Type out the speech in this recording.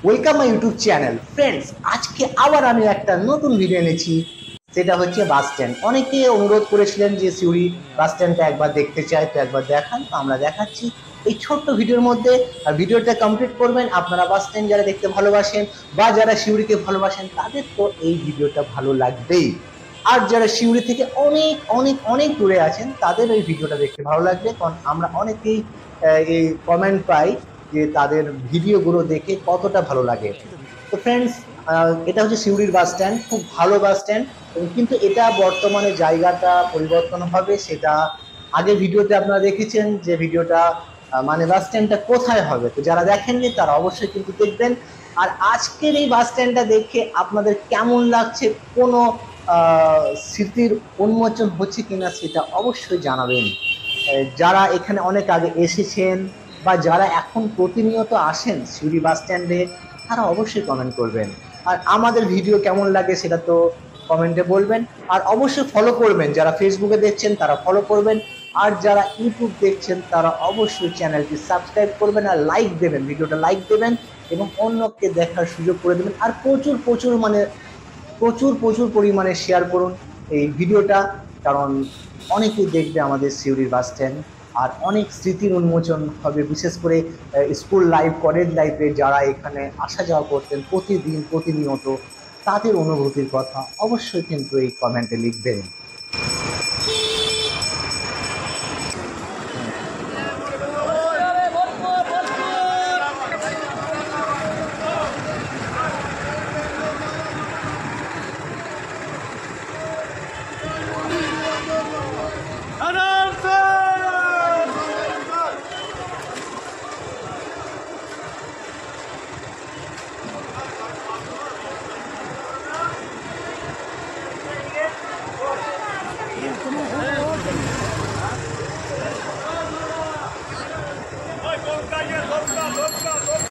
Welcome my YouTube channel friends. আজকে আবার আমি একটা নতুন ভিডিও এনেছি, সেটা হচ্ছে বাস স্ট্যান্ড। অনেকে অনুরোধ করেছিলেন যে সিউড়ি বাস স্ট্যান্ডটা একবার দেখতে চাই, তো একবার দেখান। তো আমরা দেখাচ্ছি এই ছোট্ট ভিডিওর মধ্যে। আর ভিডিওটা কমপ্লিট করবেন আপনারা বাস স্ট্যান্ড যারা দেখতে ভালোবাসেন বা যারা সিউড়িকে ভালোবাসেন, তাদের তো এই ভিডিওটা ভালো লাগবেই। আর যারা সিউড়ি থেকে অনেক অনেক অনেক দূরে আছেন, তাদের এই ভিডিওটা দেখতে ভালো লাগবে, কারণ আমরা অনেকেই এই কমেন্ট পাই যে তাদের ভিডিওগুলো দেখে কতটা ভালো লাগে। তো ফ্রেন্ডস, এটা হচ্ছে সিউড়ির বাস স্ট্যান্ড, খুব ভালো বাস স্ট্যান্ড। কিন্তু এটা বর্তমানে জায়গাটা পরিবর্তন হবে, সেটা আগে ভিডিওতে আপনারা দেখেছেন যে ভিডিওটা মানে বাস স্ট্যান্ডটা কোথায় হবে। তো যারা দেখেননি তারা অবশ্যই কিন্তু দেখবেন। আর আজকের এই বাস স্ট্যান্ডটা দেখে আপনাদের কেমন লাগছে, কোনো স্মৃতির উন্মোচন হচ্ছে কিনা সেটা অবশ্যই জানাবেন। যারা এখানে অনেক আগে এসেছেন বা যারা এখন প্রতিনিয়ত আসেন সিউড়ি বাস স্ট্যান্ডে, তারা অবশ্যই কমেন্ট করবেন। আর আমাদের ভিডিও কেমন লাগে সেটা তো কমেন্টে বলবেন। আর অবশ্যই ফলো করবেন, যারা ফেসবুকে দেখছেন তারা ফলো করবেন। আর যারা ইউটিউব দেখছেন তারা অবশ্যই চ্যানেলটি সাবস্ক্রাইব করবেন আর লাইক দেবেন, ভিডিওটা লাইক দেবেন এবং অন্যকে দেখার সুযোগ করে দেবেন। আর প্রচুর প্রচুর মানে প্রচুর প্রচুর পরিমাণে শেয়ার করুন এই ভিডিওটা, কারণ অনেকেই দেখবে আমাদের সিউড়ির বাস স্ট্যান্ড। আর অনেক স্মৃতির উন্মোচন হবে, বিশেষ করে স্কুল লাইফ, কলেজ লাইফে যারা এখানে আসা যাওয়া করতেন প্রতিদিন প্রতিনিয়ত, তাদের অনুভূতির কথা অবশ্যই কিন্তু এই কমেন্টে লিখবেন।